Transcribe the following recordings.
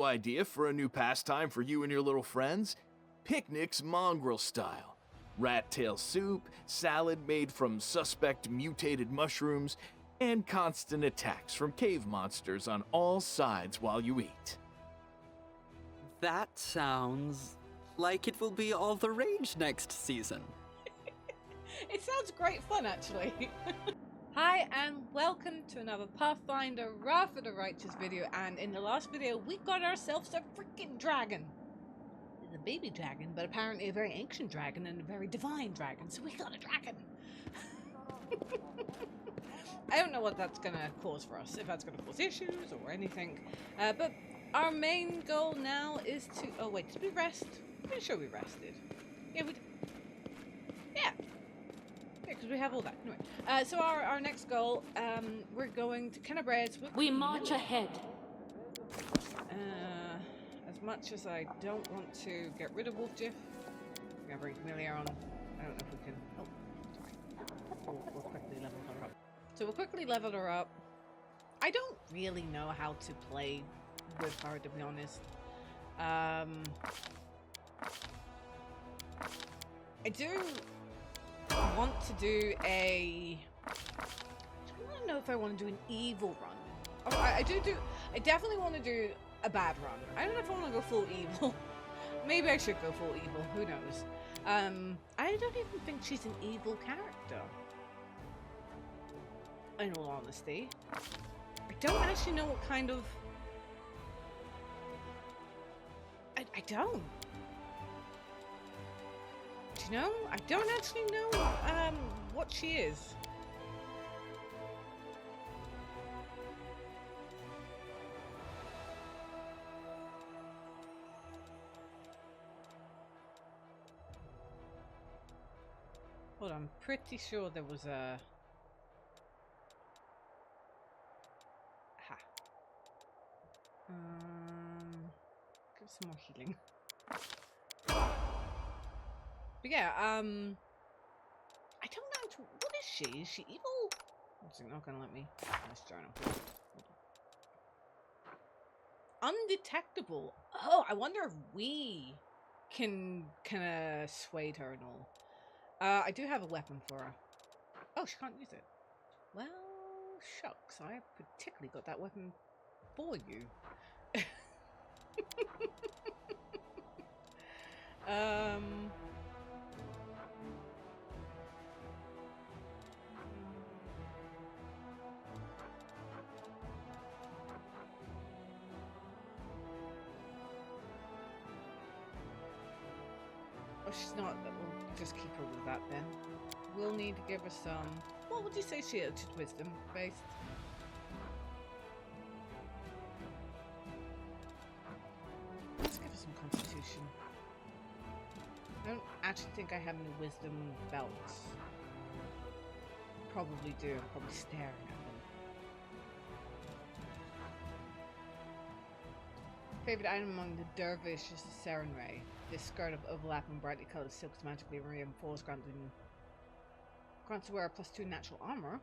idea for a new pastime for you and your little friends? Picnics mongrel style. Rat tail soup, salad made from suspect mutated mushrooms, and constant attacks from cave monsters on all sides while you eat. That sounds like it will be all the rage next season. It sounds great fun, actually. Hi, and welcome to another Pathfinder Wrath of the Righteous video. And in the last video, we got ourselves a freaking dragon. It's a baby dragon, but apparently a very ancient dragon and a very divine dragon. So we got a dragon. I don't know what that's going to cause for us, if that's going to cause issues or anything. But our main goal now is to... Oh, wait, did we rest? I'm pretty sure we rested. Yeah, we did. Yeah. Yeah, because we have all that. Anyway, so our next goal, we're going to Kenebres. We march ahead. As much as I don't want to get rid of Wolfjiff, we're going to bring Camiellia on. I don't know if we can... Oh, sorry. We'll quickly level her up. So we'll quickly level her up. I don't really know how to play with her, to be honest. I do want to do a... I don't know if I want to do an evil run. Oh, I definitely want to do a bad run. I don't know if I want to go full evil. Maybe I should go full evil. Who knows? I don't even think she's an evil character. In all honesty. I don't actually know what kind of... I don't. Do you know? I don't actually know what she is. Hold on, I'm pretty sure there was a... Give some more healing. But yeah, I don't know. What is she? Is she evil? It's not gonna let me. Nice journal. Undetectable. Oh, I wonder if we can kind of sway her and all. I do have a weapon for her. Oh, she can't use it. Well, shucks. I particularly got that weapon for you. Oh, she's not. We'll just keep her with that then. We'll need to give her some... What would you say she is? Just wisdom based? Let's give her some constitution. I don't actually think I have any wisdom belts. Probably do. I'm probably staring at them. Favorite item among the dervish is the Saren Ray. This skirt of overlapping brightly colored silks magically reinforced, grants the wearer +2 natural armor.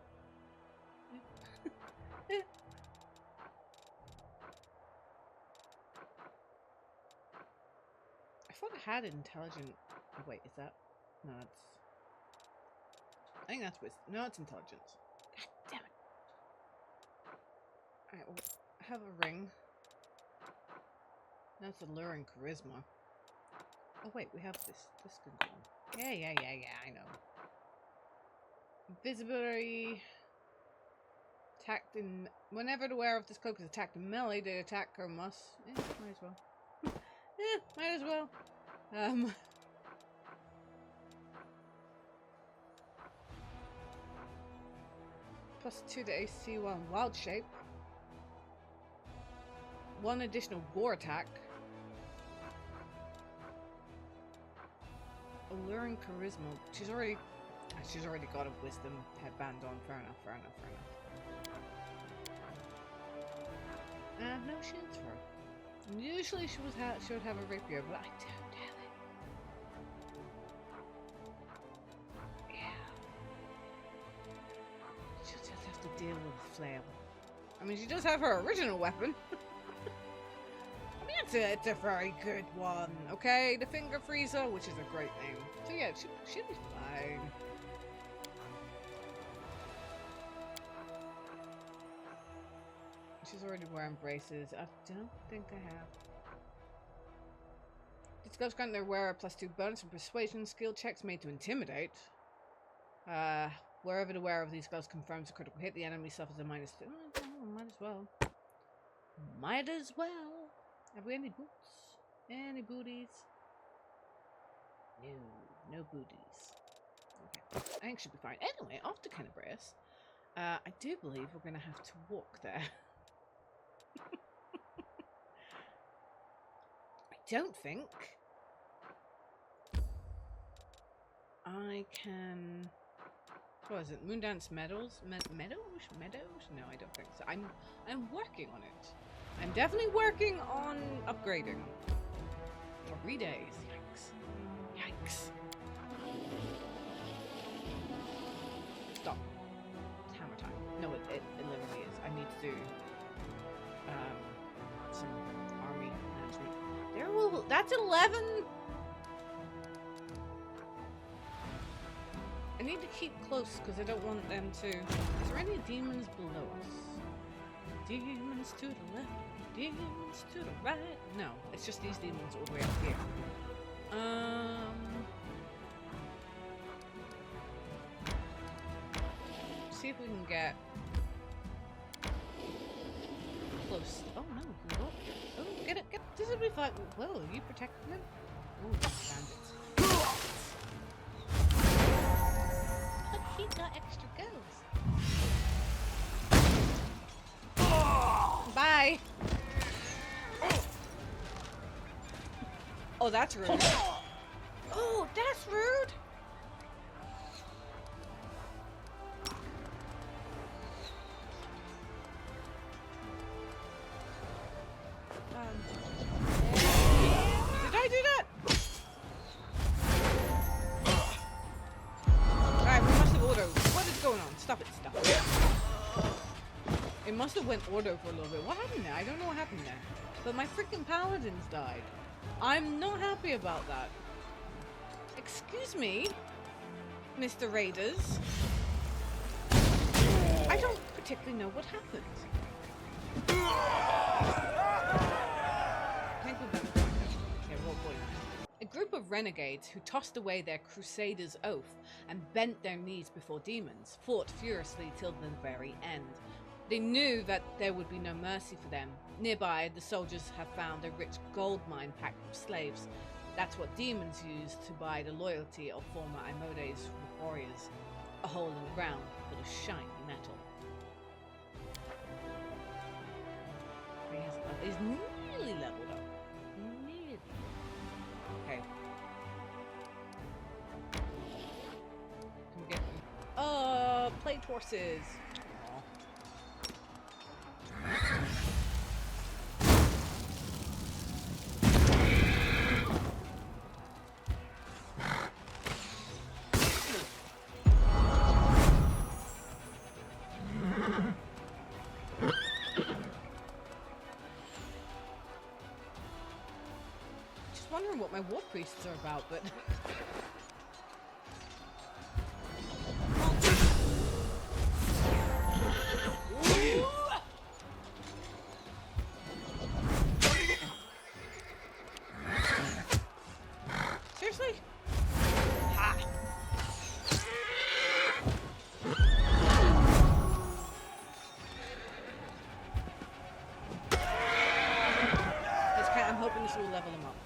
I thought it had intelligent... Oh, wait, is that... No, it's... I think that's wisdom. No, it's intelligence. God damn it. Alright, we'll have a ring. That's alluring charisma. Oh wait, we have this. This can go on. Yeah, I know. Invisibility. Attacked in... Whenever the wearer of this cloak is attacked in melee, the attacker must... might as well. Might as well. +2 to AC while in wild shape. 1 additional gore attack. Alluring charisma. She's already got a wisdom headband on. Fair enough. No shields for her. Usually she would have a rapier, but I don't have it. Yeah. She'll just have to deal with the flail. I mean, she does have her original weapon. I mean, it's a very good one. Okay, the Finger Freezer, which is a great name. So yeah, it should be fine. She's already wearing braces. I don't think I have. These ghosts grant their wearer +2 bonus and persuasion skill checks made to intimidate. Wherever the wearer of these ghosts confirms a critical hit, the enemy suffers a -2. Oh, might as well. Might as well. Have we any boots? Any booties? No booties. Okay, I think should be fine. Anyway, off to Kenebres. I do believe we're going to have to walk there. I don't think I can. What is it? Moondance Meadows? Meadows? No, I don't think so. I'm working on it. I'm definitely working on upgrading. 3 days. Yikes. Stop. It's hammer time. No, it literally is. I need to do some army management. That's 11. I need to keep close because I don't want them to. Is there any demons below us? Demons to the left, demons to the right. No, it's just these demons all the way up here. See if we can get close. Oh no, we can go up here. Oh, get it. This will be fun. Whoa, are you protecting them? Oh, bandits. Look, he got extra goes. Bye. Oh, that's rude. Oh, that's rude. Did I do that? Alright, we must have auto. What is going on? Stop it, stop it. It must have went auto for a little bit. What happened there? I don't know what happened there. But my freaking paladins died. I'm not happy about that. Excuse me, Mr. Raiders. I don't particularly know what happened. I think we've done it. Okay, roll point. A group of renegades who tossed away their crusader's oath and bent their knees before demons fought furiously till the very end. They knew that there would be no mercy for them. Nearby, the soldiers have found a rich gold mine packed with slaves. That's what demons use to buy the loyalty of former Imode's warriors. A hole in the ground full of shiny metal. He's nearly leveled up. Nearly. Okay. Can we get them? Plate horses. Just wondering what my war priests are about, but seriously? Ha! I'm hoping this will level them up.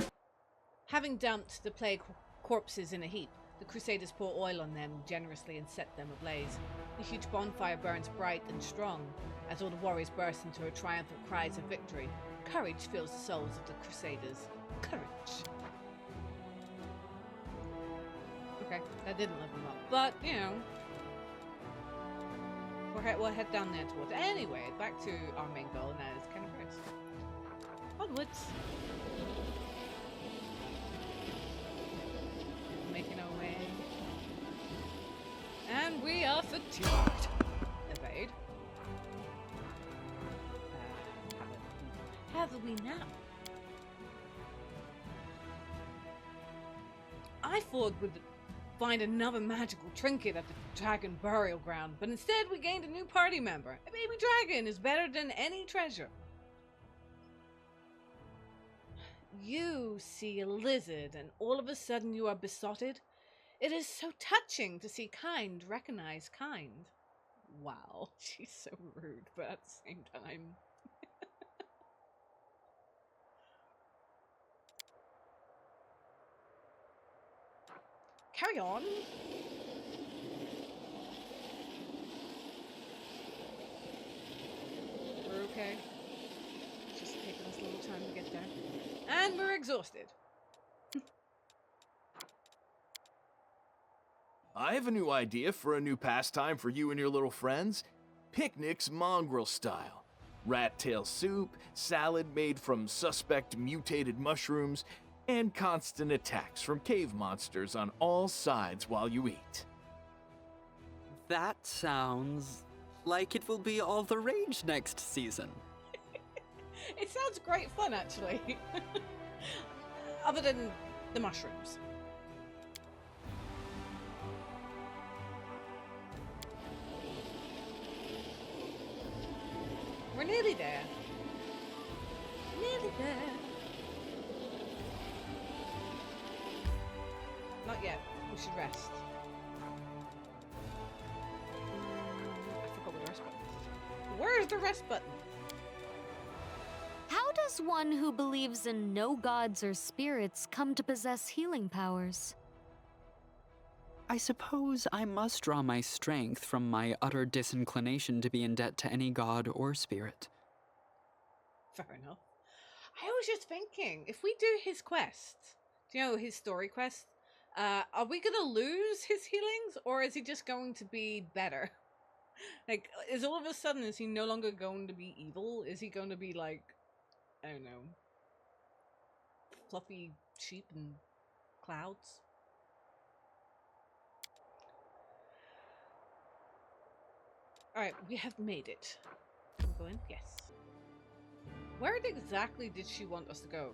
Having dumped the plague corpses in a heap, the Crusaders pour oil on them generously and set them ablaze. A huge bonfire burns bright and strong as all the warriors burst into a triumphant cries of victory. Courage fills the souls of the Crusaders. Courage. Okay, that didn't level them up, but, you know, we'll head down there towards. Anyway, back to our main goal, and that is Kenebres. Onwards. Making our way. And we are fatigued. Evade. Have a wee nap. I thought we'd find another magical trinket at the dragon burial ground, but instead we gained a new party member. A baby dragon is better than any treasure. You see a lizard, and all of a sudden you are besotted. It is so touching to see kind recognize kind. Wow, she's so rude, but at the same time. Carry on. We're okay. It's just taking us a little time to get there. And we're exhausted. I have a new idea for a new pastime for you and your little friends. Picnics mongrel style. Rat tail soup, salad made from suspect mutated mushrooms, and constant attacks from cave monsters on all sides while you eat. That sounds like it will be all the rage next season. It sounds great fun, actually. Other than the mushrooms. We're nearly there. Nearly there. Not yet. We should rest. I forgot what the rest button is. Where's the rest button? How does one who believes in no gods or spirits come to possess healing powers? I suppose I must draw my strength from my utter disinclination to be in debt to any god or spirit. Fair enough. I was just thinking, if we do his quest, do you know his story quest? Are we gonna lose his healings, or is he just going to be better? Like, is all of a sudden, is he no longer going to be evil? Is he going to be like, I don't know, fluffy sheep and clouds? Alright, we have made it. Can we go in? Yes. Where exactly did she want us to go?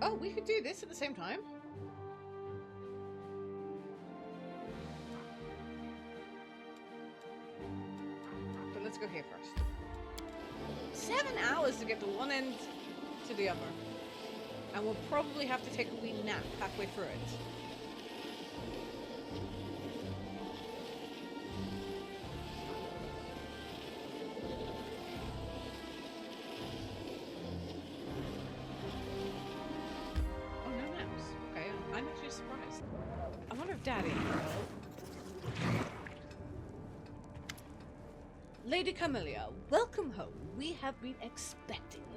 Oh, we could do this at the same time. But let's go here first. 7 hours to get to one end to the other. And we'll probably have to take a wee nap halfway through it. Oh, no naps. Okay, I'm actually surprised. I wonder if Daddy... Lady Camellia, welcome home. We have been expecting you.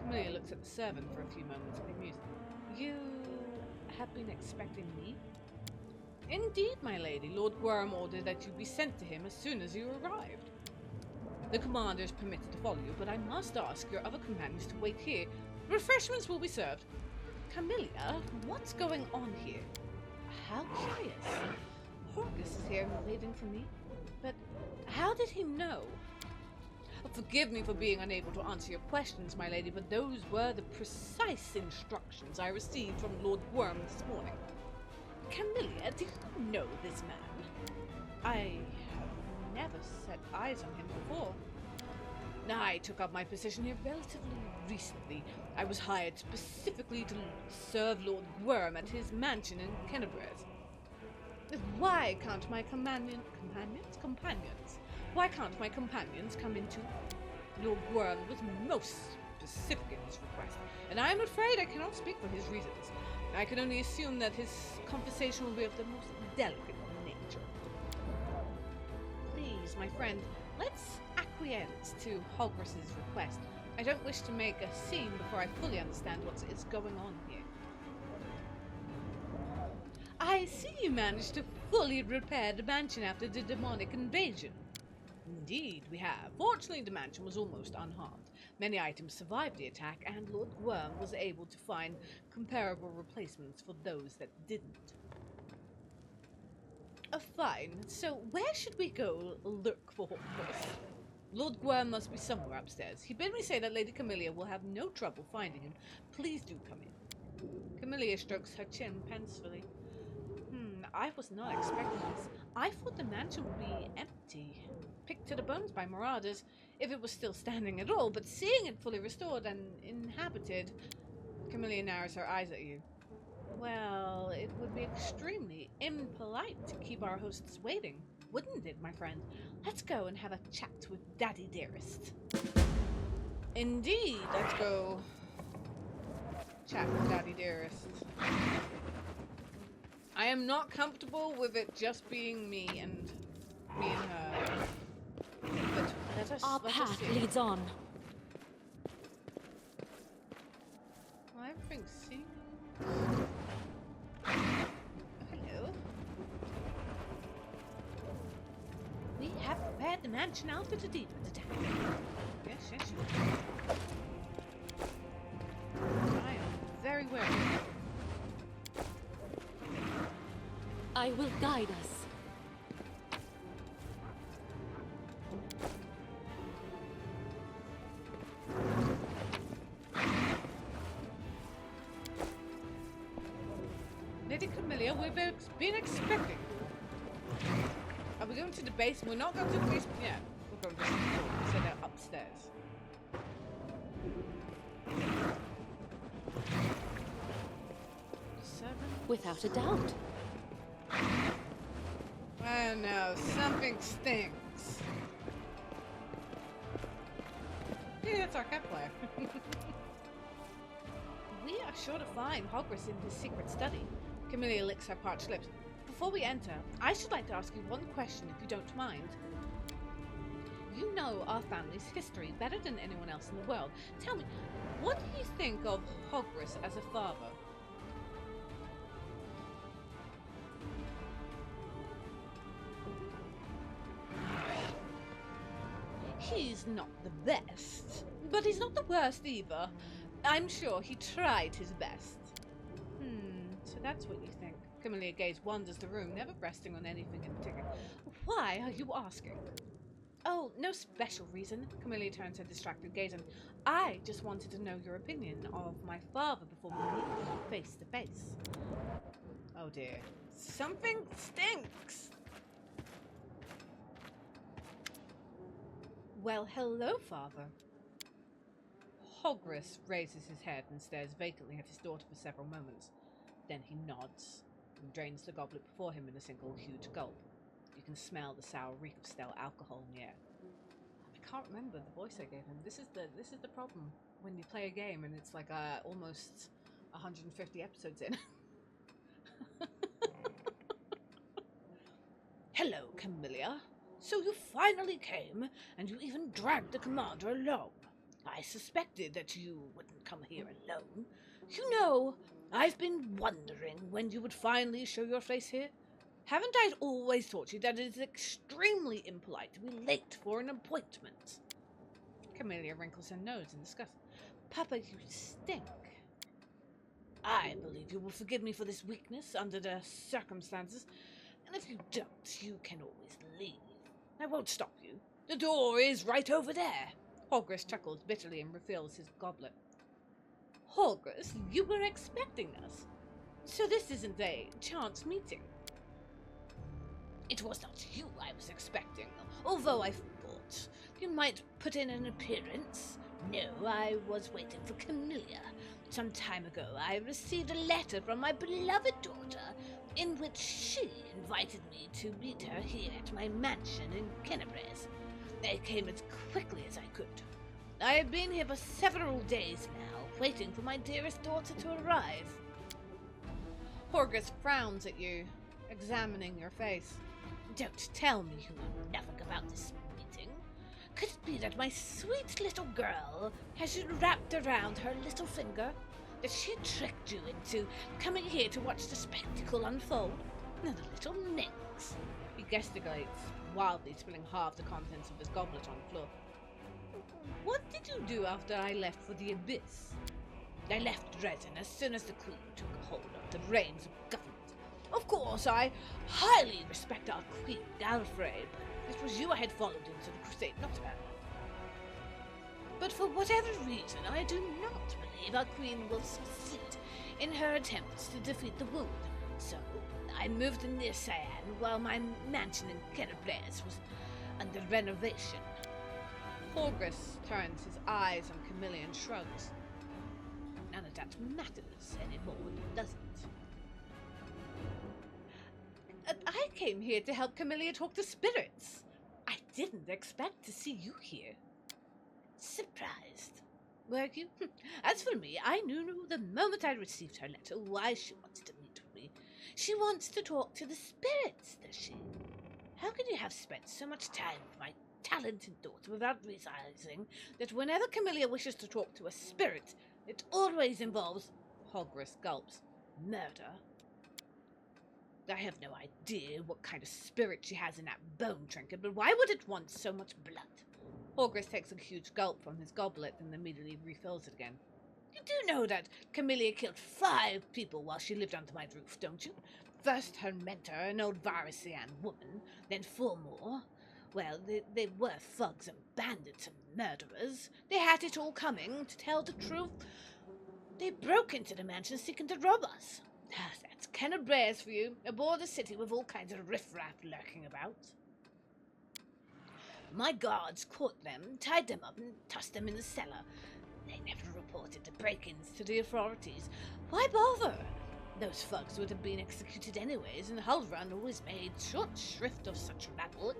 Camellia looks at the servant for a few moments, bemused. You have been expecting me? Indeed, my lady. Lord Worm ordered that you be sent to him as soon as you arrived. The commander is permitted to follow you, but I must ask your other companions to wait here. Refreshments will be served. Camellia, what's going on here? How curious. Horgus is here waiting for me. But how did he know? Forgive me for being unable to answer your questions, my lady, but those were the precise instructions I received from Lord Worm this morning. Camellia, do you know this man? I have never set eyes on him before. I took up my position here relatively recently. I was hired specifically to serve Lord Worm at his mansion in Kenebres. Why can't my companions? Why can't my companions come into Lord Worm was most specific in his request, and I am afraid I cannot speak for his reasons. I can only assume that his conversation will be of the most delicate nature. Please, my friend, let's acquiesce to Hogwarts's request. I don't wish to make a scene before I fully understand what is going on here. I see you managed to fully repair the mansion after the demonic invasion. Indeed, we have. Fortunately, the mansion was almost unharmed. Many items survived the attack, and Lord Worm was able to find comparable replacements for those that didn't. Fine. So, where should we go look for Hogwarts? Lord Gwern must be somewhere upstairs. He bid me say that Lady Camiellia will have no trouble finding him. Please do come in. Camiellia strokes her chin pensively. I was not expecting this. I thought the mansion would be empty, picked to the bones by marauders, if it was still standing at all, but seeing it fully restored and inhabited... Camiellia narrows her eyes at you. Well, it would be extremely impolite to keep our hosts waiting, wouldn't it, my friend? Let's go and have a chat with Daddy Dearest. Indeed, let's go chat with Daddy Dearest. I am not comfortable with it just being me and her. But Our path leads on. Well, everything's seems... Hello. We have prepared the mansion after the demon attack. Yes. I am very wary. I will guide us. Lady Camellia, we've been expecting. Are we going to the basement? We're not going to the basement yet. We're going to the second floor. So they're upstairs. Without a doubt. Oh no, something stinks. Yeah, that's our cat player. We are sure to find Hogwarts in his secret study. Camiellia licks her parched lips. Before we enter, I should like to ask you one question if you don't mind. You know our family's history better than anyone else in the world. Tell me, what do you think of Hogwarts as a father? He's not the best, but he's not the worst either. I'm sure he tried his best. So that's what you think. Camiellia gaze wanders the room, never resting on anything in particular. Why are you asking? Oh, no special reason. Camiellia turns her distracted gaze, and I just wanted to know your opinion of my father before we meet face to face. Oh dear. Something stinks! Well, hello, father. Hogwarts raises his head and stares vacantly at his daughter for several moments. Then he nods and drains the goblet before him in a single huge gulp. You can smell the sour reek of stale alcohol in the air. I can't remember the voice I gave him. This is the problem when you play a game and it's like almost 150 episodes in. Hello, Camiellia. So you finally came, and you even dragged the commander along. I suspected that you wouldn't come here alone. You know, I've been wondering when you would finally show your face here. Haven't I always taught you that it is extremely impolite to be late for an appointment? Camiellia wrinkles her nose in disgust. Papa, you stink. I believe you will forgive me for this weakness under the circumstances, and if you don't, you can always leave. I won't stop you. The door is right over there. Hogwarts chuckles bitterly and refills his goblet. Hogwarts, you were expecting us. So this isn't a chance meeting. It was not you I was expecting, although I thought you might put in an appearance. No, I was waiting for Camiellia. Some time ago I received a letter from my beloved daughter in which she invited me to meet her here at my mansion in Kenebres. I came as quickly as I could. I have been here for several days now, waiting for my dearest daughter to arrive. Hogwarts frowns at you, examining your face. Don't tell me you know nothing about this meeting. Could it be that my sweet little girl has you wrapped around her little finger? That she tricked you into coming here to watch the spectacle unfold? And the little minx. He gesticulates, wildly spilling half the contents of his goblet on the floor. What did you do after I left for the Abyss? I left Dresden as soon as the Queen took hold of the reins of government. Of course, I highly respect our Queen, Alfred, but it was you I had followed into the crusade, not her. But for whatever reason, I do not believe our queen will succeed in her attempts to defeat the wound. So, I moved in near Cyan while my mansion in Kenebres was under renovation. Horgus turns his eyes on Camellia and shrugs. None of that matters anymore, does it? I came here to help Camellia talk to spirits. I didn't expect to see you here. Surprised, were you? As for me, I knew the moment I received her letter why she wanted to meet with me. She wants to talk to the spirits, does she? How can you have spent so much time with my talented daughter without realizing that whenever Camellia wishes to talk to a spirit, it always involves, Hogris gulps, murder? I have no idea what kind of spirit she has in that bone trinket, but why would it want so much blood? Hogris takes a huge gulp from his goblet and immediately refills it again. You do know that Camellia killed 5 people while she lived under my roof, don't you? First her mentor, an old Varisian woman, then 4 more. Well, they were thugs and bandits and murderers. They had it all coming, to tell the truth. They broke into the mansion seeking to rob us. That's Kenebres for you, a border city with all kinds of riffraff lurking about. My guards caught them, tied them up, and tossed them in the cellar. They never reported the break-ins to the authorities. Why bother? Those thugs would have been executed anyways, and Huldrun always made short shrift of such rabble.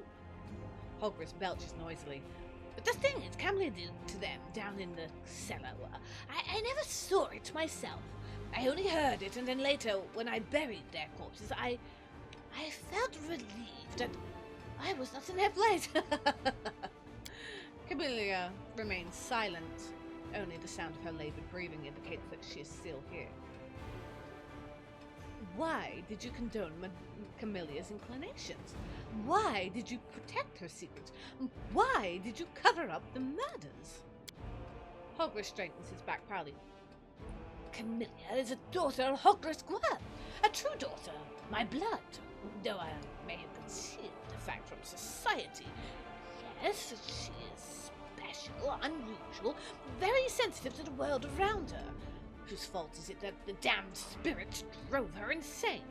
Hogris belches noisily. But the thing is, Camellia did to them down in the cellar. I never saw it myself. I only heard it, and then later, when I buried their corpses, I felt relieved that I was not in their place. Camellia remains silent. Only the sound of her labored breathing indicates that she is still here. Why did you condone Camelia's inclinations? Why did you protect her secrets? Why did you cover up the murders? Hogris straightens his back proudly. Camellia is a daughter of Hogris Gwyn, a true daughter, my blood, though I may have concealed the fact from society. Yes, she is special, unusual, very sensitive to the world around her. Whose fault is it that the damned spirit drove her insane?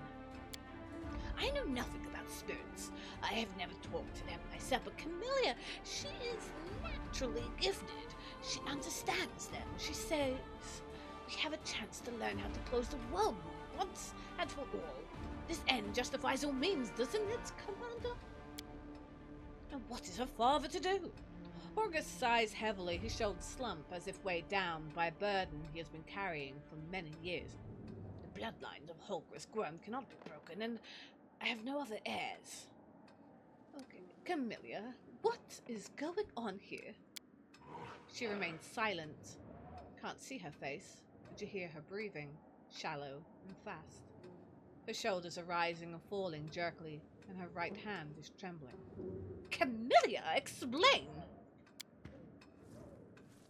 I know nothing about spirits. I have never talked to them myself, but Camellia, she is naturally gifted. She understands them. She says, we have a chance to learn how to close the world once and for all. This end justifies all means, doesn't it, Commander? And what is her father to do? Horgus sighs heavily, his shoulders slump as if weighed down by a burden he has been carrying for many years. The bloodlines of Hogris Gwyn cannot be broken, and I have no other heirs. Okay, Camellia, what is going on here? She remains silent. Can't see her face, but you hear her breathing, shallow and fast. Her shoulders are rising and falling jerkily, and her right hand is trembling. Camellia, explain!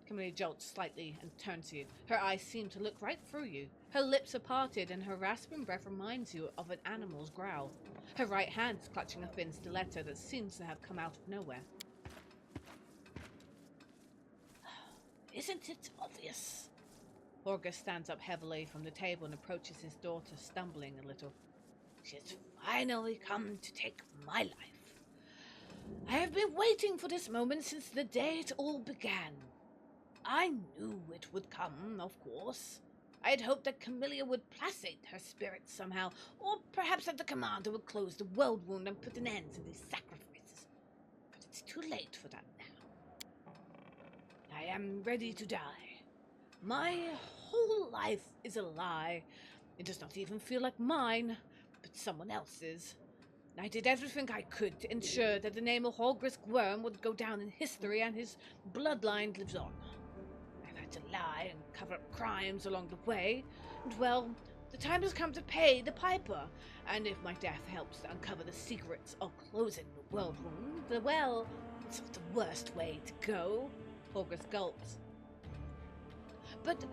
Camellia jolts slightly and turns to you. Her eyes seem to look right through you. Her lips are parted, and her rasping breath reminds you of an animal's growl. Her right hand is clutching a thin stiletto that seems to have come out of nowhere. Isn't it obvious? Horgus stands up heavily from the table and approaches his daughter, stumbling a little. She has finally come to take my life. I have been waiting for this moment since the day it all began. I knew it would come, of course. I had hoped that Camellia would placate her spirit somehow, or perhaps that the commander would close the world wound and put an end to these sacrifices. But it's too late for that now. I am ready to die. My whole life is a lie. It does not even feel like mine, but someone else's. I did everything I could to ensure that the name of Hogris Gwyn would go down in history and his bloodline lives on. I've had to lie and cover up crimes along the way, and well, the time has come to pay the piper, and if my death helps to uncover the secrets of closing the world wound, well, it's not the worst way to go. Hogris gulps. But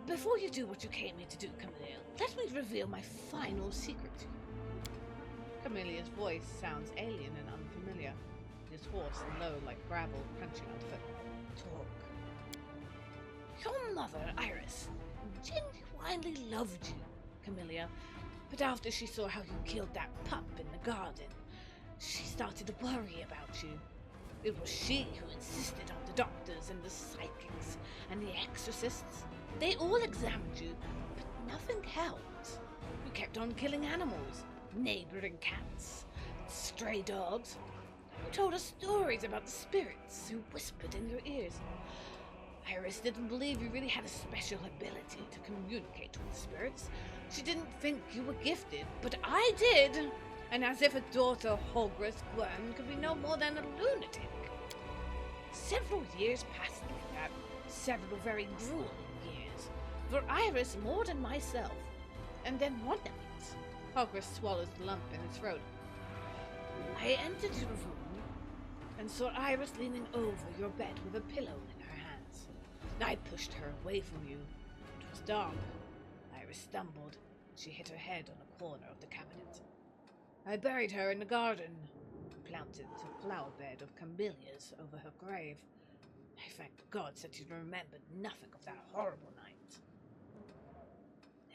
before you do what you came here to do, Camellia, let me reveal my final secret to you. Camelia's voice sounds alien and unfamiliar. It is hoarse and low like gravel crunching underfoot. Talk. Your mother, Iris, genuinely loved you, Camiellia, but after she saw how you killed that pup in the garden, she started to worry about you. It was she who insisted on the doctors and the psychics and the exorcists. They all examined you, but nothing helped. You kept on killing animals, neighboring cats, stray dogs. You told us stories about the spirits who whispered in your ears. Iris didn't believe you really had a special ability to communicate with the spirits. She didn't think you were gifted, but I did. And as if a daughter of Holgrith Worm could be no more than a lunatic. Several years passed like that. Several very grueling years. For Iris more than myself. And then one night, Holgrith swallows the lump in his throat. I entered your room and saw Iris leaning over your bed with a pillow in her hands. I pushed her away from you. It was dark. Iris stumbled. She hit her head on a corner of the cabinet. I buried her in the garden, planted a flower bed of camellias over her grave. I thank the gods that you remembered nothing of that horrible night.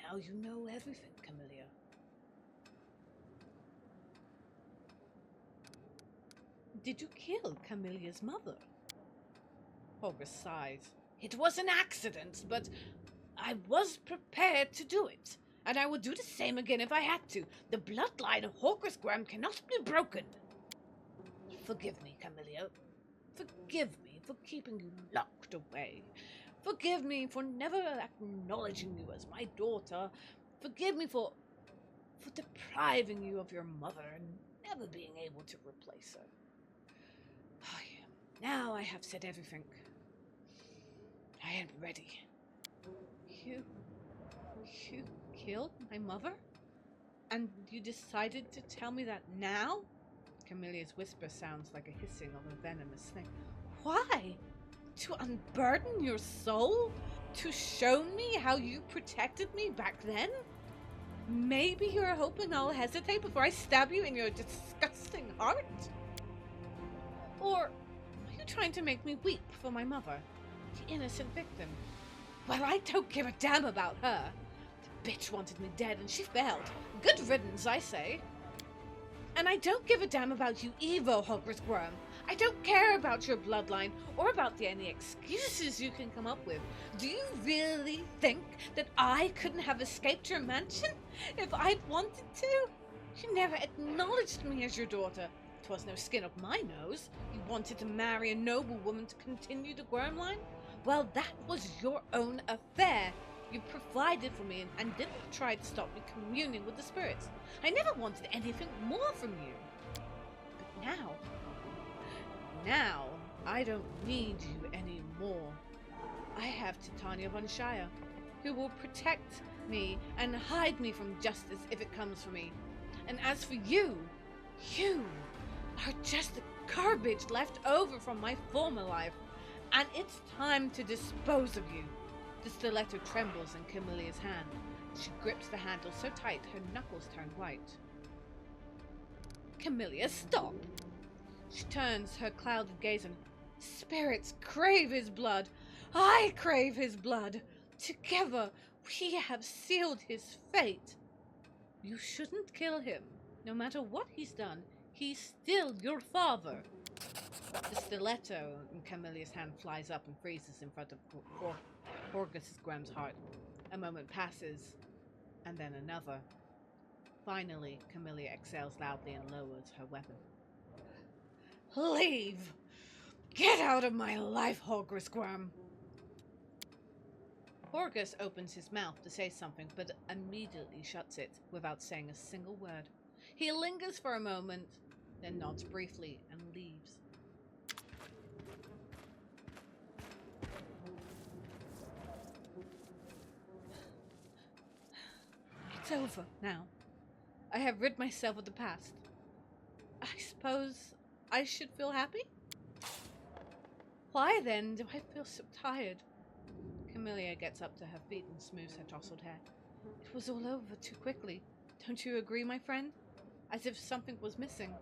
Now you know everything, Camiellia. Did you kill Camillia's mother? Holgrith sighs. It was an accident, but I was prepared to do it. And I would do the same again if I had to. The bloodline of Holgrith Graham cannot be broken. Forgive me, Camiellia. Forgive me for keeping you locked away. Forgive me for never acknowledging you as my daughter. Forgive me for depriving you of your mother and never being able to replace her. Now I have said everything. I am ready. You killed my mother? And you decided to tell me that now? Camillia's whisper sounds like a hissing of a venomous snake. Why? To unburden your soul? To show me how you protected me back then? Maybe you're hoping I'll hesitate before I stab you in your disgusting heart? Or are you trying to make me weep for my mother, the innocent victim? Well, I don't give a damn about her. The bitch wanted me dead and she failed. Good riddance, I say. And I don't give a damn about you either, Holgrith Worm. I don't care about your bloodline or about any excuses you can come up with. Do you really think that I couldn't have escaped your mansion if I'd wanted to? You never acknowledged me as your daughter. 'Twas no skin of my nose. You wanted to marry a noble woman to continue the Worm line? Well, that was your own affair. You provided for me and didn't try to stop me communing with the spirits. I never wanted anything more from you. But now, I don't need you anymore. I have Titania Von Shire, who will protect me and hide me from justice if it comes for me. And as for you are just the garbage left over from my former life. And it's time to dispose of you. The stiletto trembles in Camillia's hand. She grips the handle so tight her knuckles turn white. Camiellia, stop! She turns her clouded gaze and spirits crave his blood. I crave his blood. Together we have sealed his fate. You shouldn't kill him. No matter what he's done, he's still your father. The stiletto in Camillia's hand flies up and freezes in front of Holgrith Graham's heart. A moment passes, and then another. Finally, Camiellia exhales loudly and lowers her weapon. Leave! Get out of my life, Holgrith Graham! Holgrith opens his mouth to say something, but immediately shuts it without saying a single word. He lingers for a moment, then nods briefly and leaves. It's over now. I have rid myself of the past. I suppose I should feel happy? Why then do I feel so tired? Camiellia gets up to her feet and smooths her tousled hair. It was all over too quickly. Don't you agree, my friend? As if something was missing.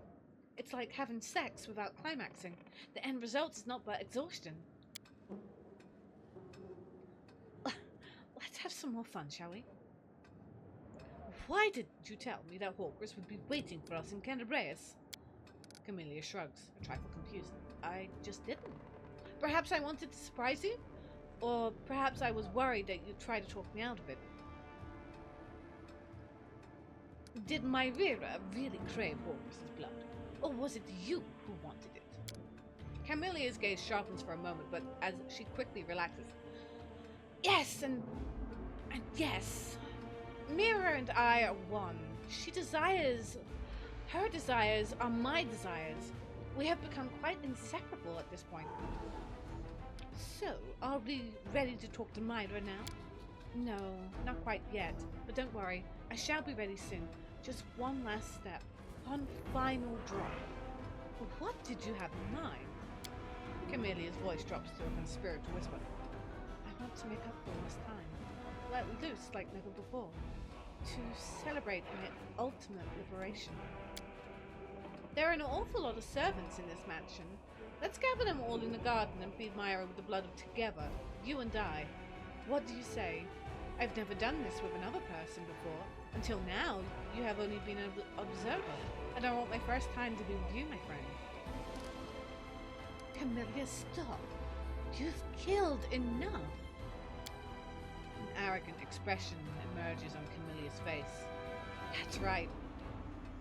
It's like having sex without climaxing. The end result is not but exhaustion. have some more fun, shall we? Why didn't you tell me that Hogwarts would be waiting for us in Kenebres? Camellia shrugs, a trifle confused. I just didn't. Perhaps I wanted to surprise you? Or perhaps I was worried that you'd try to talk me out of it. Did Myra really crave Hogwarts' blood? Or was it you who wanted it? Camelia's gaze sharpens for a moment, but as she quickly relaxes. Yes, and yes. Mira and I are one. Her desires are my desires. We have become quite inseparable at this point. So, are we ready to talk to Myra now? No, not quite yet. But don't worry, I shall be ready soon. Just one last step. One final drop. What did you have in mind? Camelia's voice drops to a conspirator whisper. I want to make up for lost time. Let loose like never before. To celebrate my ultimate liberation. There are an awful lot of servants in this mansion. Let's gather them all in the garden and feed Myra with the blood of together, you and I. What do you say? I've never done this with another person before. Until now, you have only been an observer, and I want my first time to be with you, my friend. Camellia, stop. You've killed enough. An arrogant expression emerges on Camelia's face. That's right.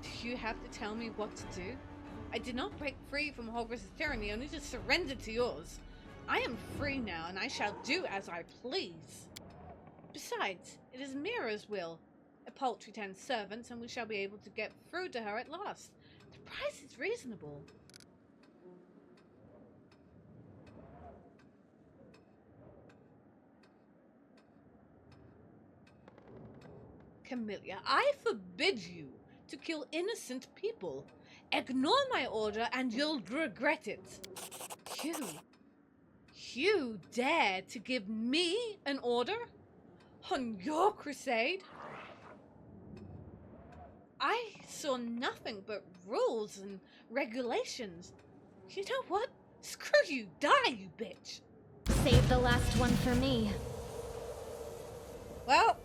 Do you have to tell me what to do? I did not break free from Hogwarts' tyranny, only to surrender to yours. I am free now, and I shall do as I please. Besides, it is Mira's will. A paltry 10 servants, and we shall be able to get through to her at last. The price is reasonable. Camiellia, I forbid you to kill innocent people. Ignore my order and you'll regret it. You dare to give me an order? On your crusade? I saw nothing but rules and regulations. You know what? Screw you, die, you bitch. Save the last one for me. Well,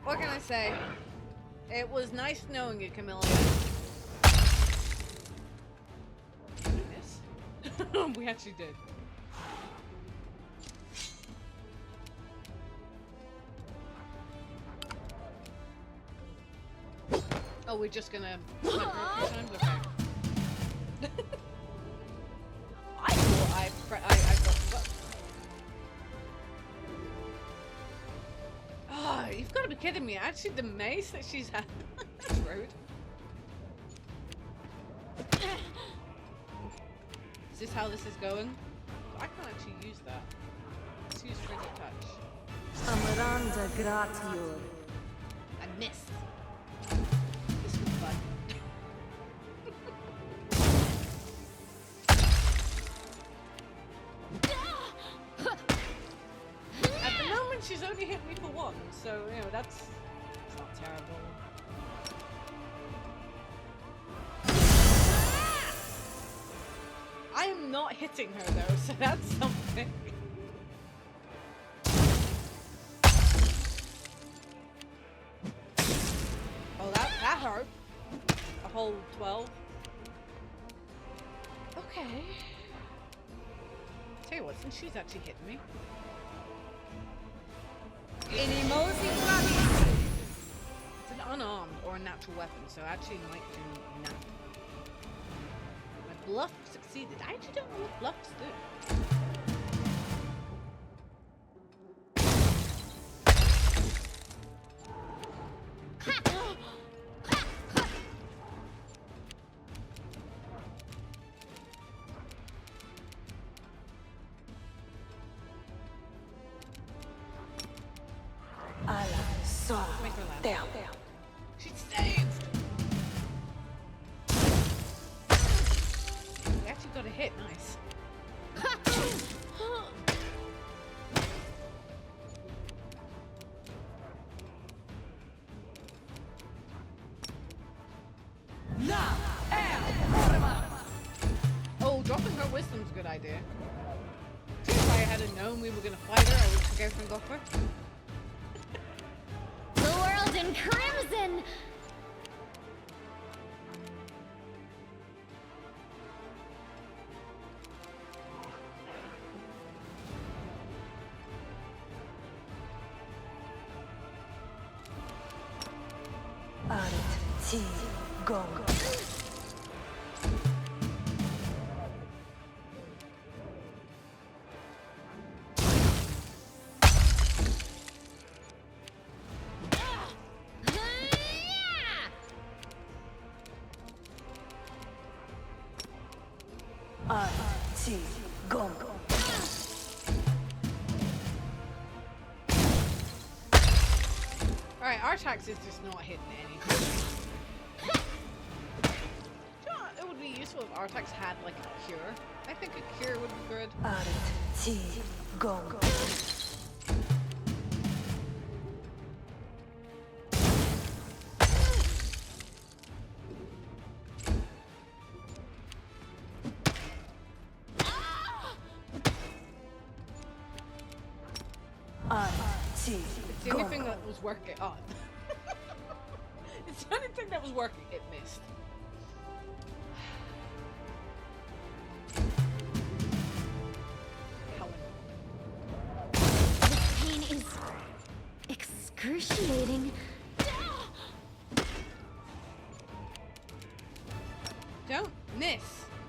what can I say? It was nice knowing you, Camellia. Did we miss? We actually did. Oh, we're just gonna snipe her a few times? Okay. I thought I got... Oh, you've got to be kidding me. Actually, the mace that she's had. That's rude. Is this how this is going? I can't actually use that. Let's use Frigid Touch. Amaranda gratior. I missed. This was fun. At the moment, she's only hit me for one, so, you know, that's not terrible. I am not hitting her, though, so that's something. Oh, that hurt. A whole 12. Okay. Tell you what, since she's actually hitting me. It's an unarmed or a natural weapon, so I actually might do nothing. My bluff succeeded. I actually don't know what bluffs do. Make her laugh. She's saved! We actually got a hit, nice. Oh, dropping her wisdom's a good idea. Too bad I had have known we were gonna fight her, I would have took out and got her. The world in crimson! Art, T, Gong. Art, T, Gong. Alright, Artax is just not hitting anything. It would be useful if Artax had like a cure. I think a cure would be good. Art, T, Gong. Art, T, It's the only thing that was working. Oh. It's the only thing that was working. It missed. Helen. This pain is excruciating. Don't miss.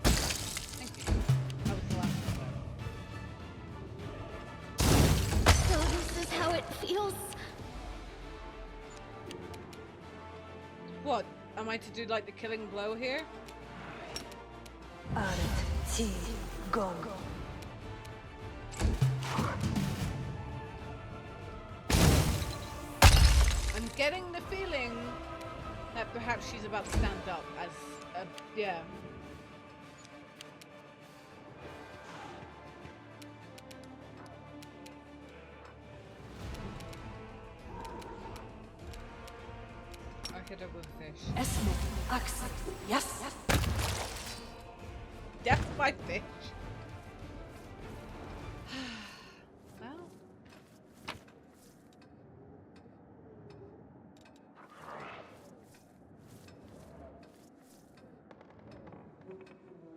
Thank you. That was the last one. So this is how it feels. What? Am I to do like the killing blow here? Art, T, Gong. I'm getting the feeling that perhaps she's about to stand up as a, yeah. I hit her with a fish. Esmo, Ax, yes. Death by fish. Well.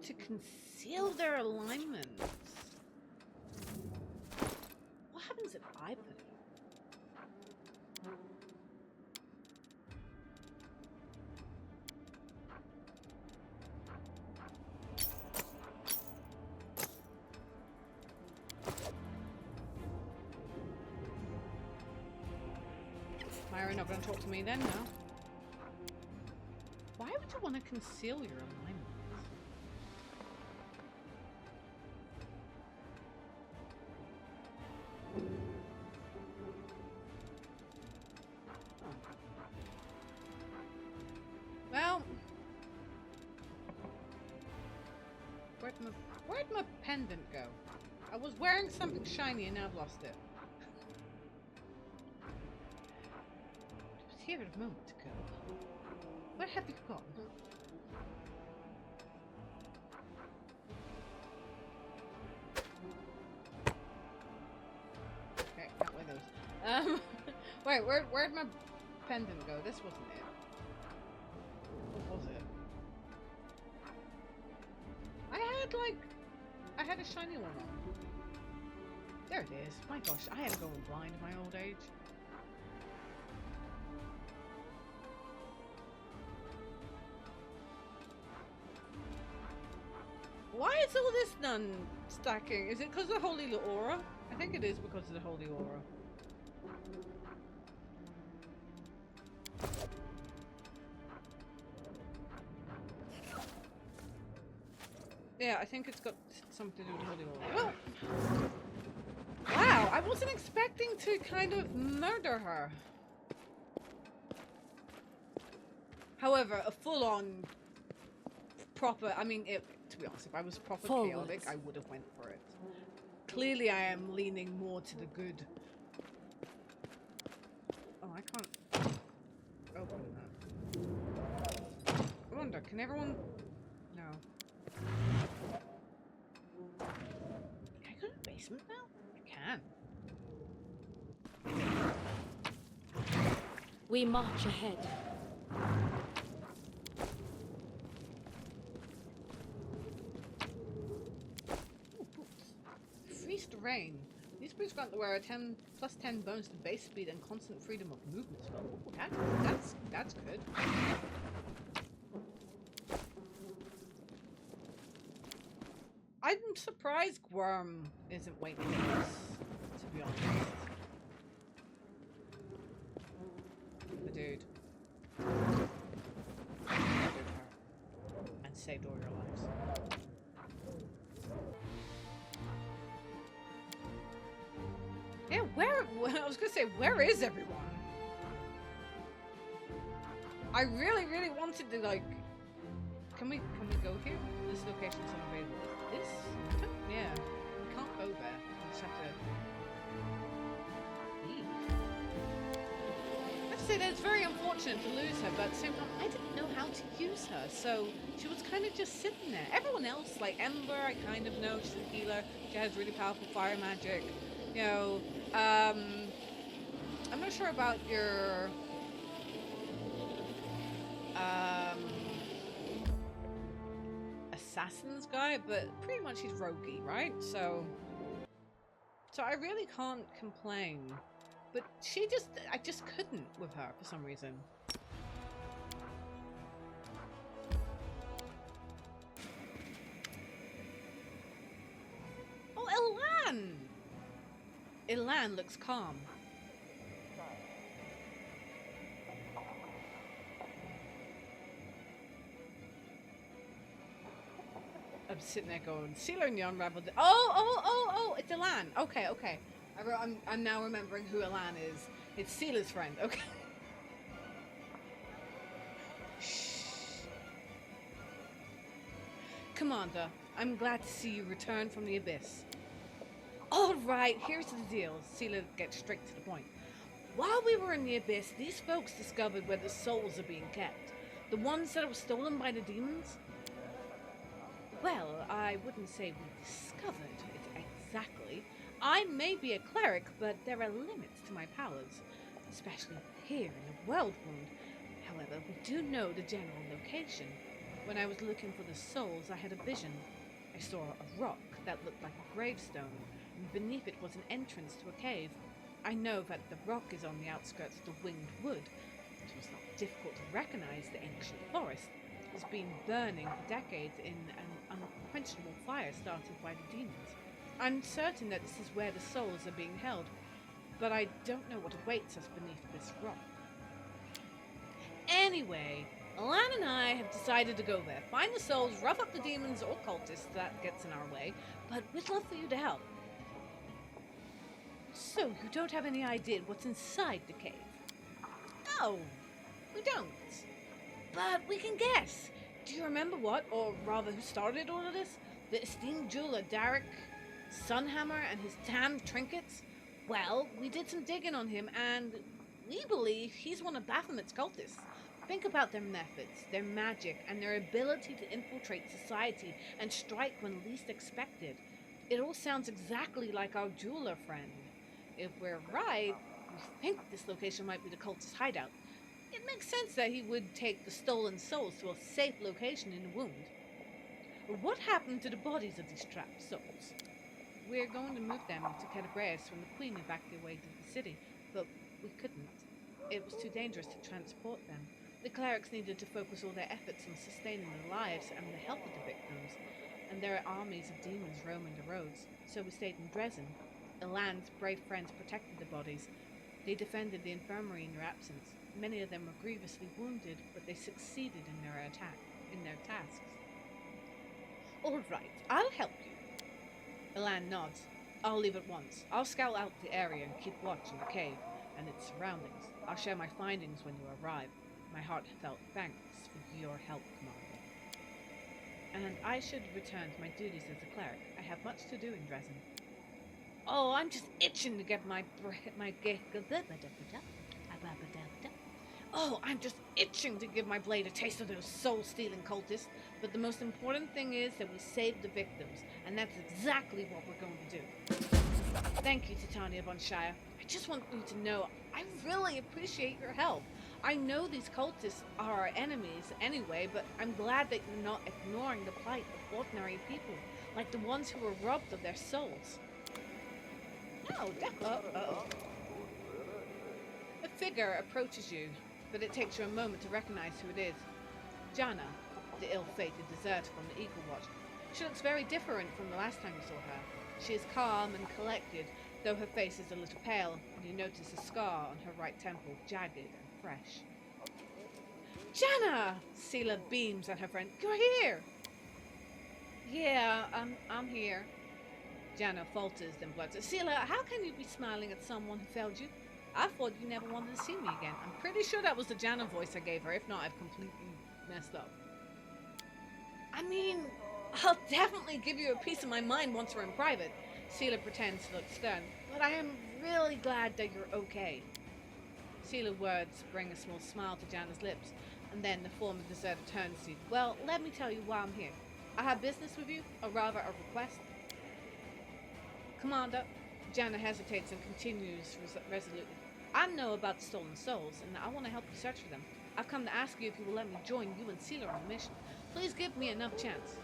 To conceal their alignments. What happens if I put it on? Myra, not gonna talk to me then, no? Why would you want to conceal your alignments? Well, where'd my pendant go? I was wearing something shiny and now I've lost it. It was here a moment ago. Where have you gone? Okay, can't wear those. Wait, where'd my pendant go? This wasn't it. What was it? I had a shiny one on. There it is. My gosh, I am going blind in my old age. Why is all this none stacking? Is it because of the holy aura? I think it is because of the holy aura. Yeah, I think it's got something to do with holy aura. Well, wow, I wasn't expecting to kind of murder her. However, a full-on proper, I mean, to be honest, if I was proper chaotic, I would have went for it. Clearly, I am leaning more to the good. Oh, I can't open that. I wonder, can everyone... No. Can I go to the basement now? can. We march ahead. Ooh, boots. Freeze terrain. These boots grant the wearer 10 plus 10 bonus to base speed and constant freedom of movement spell. Ooh, that's good. I'm surprised Worm isn't waiting for us, to be honest. But dude. Murdered her. And saved all your lives. Yeah, I was gonna say, where is everyone? I really, really wanted to, like, can we go here? This location's unavailable. This? Yeah, we can't go there. We just have to leave. I have to say that it's very unfortunate to lose her, but at the same time, I didn't know how to use her, so she was kind of just sitting there. Everyone else, like Ember, I kind of know, she's a healer. She has really powerful fire magic. You know, I'm not sure about your assassins guy, but pretty much he's roguey, right? So I really can't complain. But I just couldn't with her for some reason. Oh, Elan! Elan looks calm. I'm sitting there going, Sealer and the Unraveled. Oh, it's Elan. Okay. I'm now remembering who Elan is. It's Sealer's friend. Okay. Shh. Commander, I'm glad to see you return from the Abyss. All right, here's the deal. Sealer gets straight to the point. While we were in the Abyss, these folks discovered where the souls are being kept. The ones that were stolen by the demons. Well, I wouldn't say we discovered it exactly. I may be a cleric, but there are limits to my powers, especially here in the World Wound. However, we do know the general location. When I was looking for the souls, I had a vision. I saw a rock that looked like a gravestone, and beneath it was an entrance to a cave. I know that the rock is on the outskirts of the Winged Wood. It was not difficult to recognize the ancient forest. It has been burning for decades in an unquenchable fire started by the demons. I'm certain that this is where the souls are being held, but I don't know what awaits us beneath this rock. Anyway, Alan and I have decided to go there, find the souls, rough up the demons or cultists that gets in our way, but we'd love for you to help. So, you don't have any idea what's inside the cave? No, we don't. But we can guess. Do you remember what, or rather who started all of this? The esteemed jeweler Derek Sunhammer and his damned trinkets? Well, we did some digging on him, and we believe he's one of Baphomet's cultists. Think about their methods, their magic, and their ability to infiltrate society and strike when least expected. It all sounds exactly like our jeweler friend. If we're right, we think this location might be the cultist hideout. It makes sense that he would take the stolen souls to a safe location in the wound. What happened to the bodies of these trapped souls? We're going to move them to Kenebres when the Queen evacuated the city, but we couldn't. It was too dangerous to transport them. The clerics needed to focus all their efforts on sustaining the lives and the health of the victims, and there are armies of demons roaming the roads, so we stayed in Dresden. Elan's brave friends protected the bodies. They defended the infirmary in their absence. Many of them were grievously wounded, but they succeeded in their tasks. All right, I'll help you. Elan nods. I'll leave at once. I'll scout out the area and keep watch in the cave and its surroundings. I'll share my findings when you arrive. My heartfelt thanks for your help, Commander. And I should return to my duties as a cleric. I have much to do in Dresden. Oh, I'm just itching to get my I'm just itching to give my blade a taste of those soul-stealing cultists. But the most important thing is that we save the victims, and that's exactly what we're going to do. Thank you, Titania Von Shire. I just want you to know I really appreciate your help. I know these cultists are our enemies anyway, but I'm glad that you're not ignoring the plight of ordinary people, like the ones who were robbed of their souls. Oh, uh-oh. A figure approaches you, but it takes you a moment to recognize who it is. Jana, the ill-fated deserter from the Eagle Watch. She looks very different from the last time you saw her. She is calm and collected, though her face is a little pale, and you notice a scar on her right temple, jagged and fresh. Jana! Sela beams at her friend. You're here! Yeah, I'm here. Jana falters, then blurts out, Sela, how can you be smiling at someone who failed you? I thought you never wanted to see me again. I'm pretty sure that was the Jana voice I gave her. If not, I've completely messed up. I mean, I'll definitely give you a piece of my mind once we're in private. Sela pretends to look stern, but I am really glad that you're okay. Sela's words bring a small smile to Jana's lips, and then the former deserter turns to you. Well, let me tell you why I'm here. I have business with you, or rather a request. Commander, Jana hesitates and continues resolutely. I know about the stolen souls, and I want to help you search for them. I've come to ask you if you will let me join you and Sela on the mission. Please give me enough chance.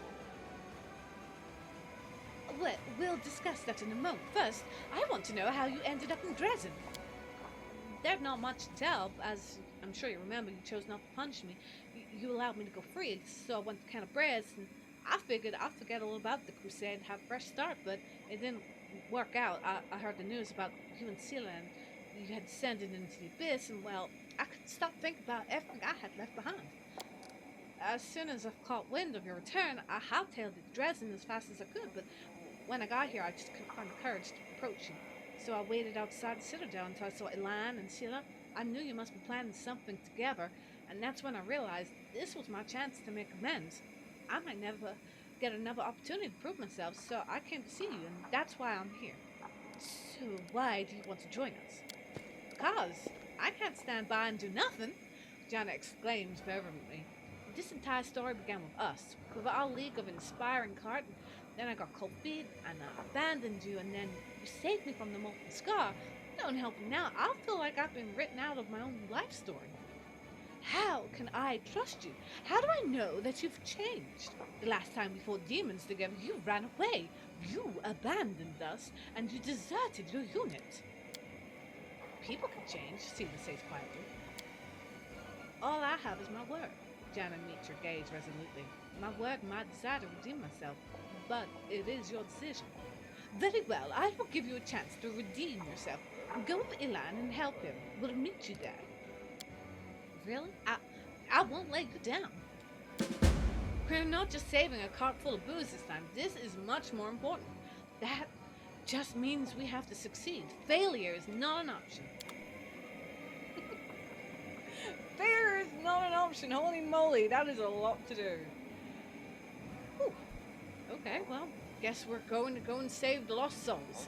Well, we'll discuss that in a moment. First, I want to know how you ended up in Dresden. There's not much to tell, as I'm sure you remember, you chose not to punish me. You allowed me to go free, so I went to Kenebres, and I figured I'd forget all about the crusade and have a fresh start, but it didn't work out. I heard the news about you and Sela, and you had descended into the abyss, and well, I couldn't stop thinking about everything I had left behind. As soon as I caught wind of your return, I hightailed it to Dresden as fast as I could, but when I got here, I just couldn't find the courage to approach you. So I waited outside the Citadel until I saw Elan and Sela. I knew you must be planning something together, and that's when I realized this was my chance to make amends. I might never get another opportunity to prove myself, so I came to see you, and that's why I'm here. So why do you want to join us? Because I can't stand by and do nothing, Jana exclaims fervently. This entire story began with us, with our league of inspiring cart, and then I got cold feet, and I abandoned you, and then you saved me from the molten scar. Don't help me now. I feel like I've been written out of my own life story. How can I trust you? How do I know that you've changed? The last time we fought demons together, you ran away. You abandoned us, and you deserted your unit. People can change, Sela says quietly. All I have is my word. Jana meets your gaze resolutely. My word and my desire to redeem myself, but it is your decision. Very well, I will give you a chance to redeem yourself. Go with Elan and help him. We'll meet you there. Really? I won't let you down. We're not just saving a cart full of booze this time. This is much more important. That just means we have to succeed. Failure is not an option. Failure is not an option. Holy moly, that is a lot to do. Whew. Okay, well, guess we're going to go and save the lost souls.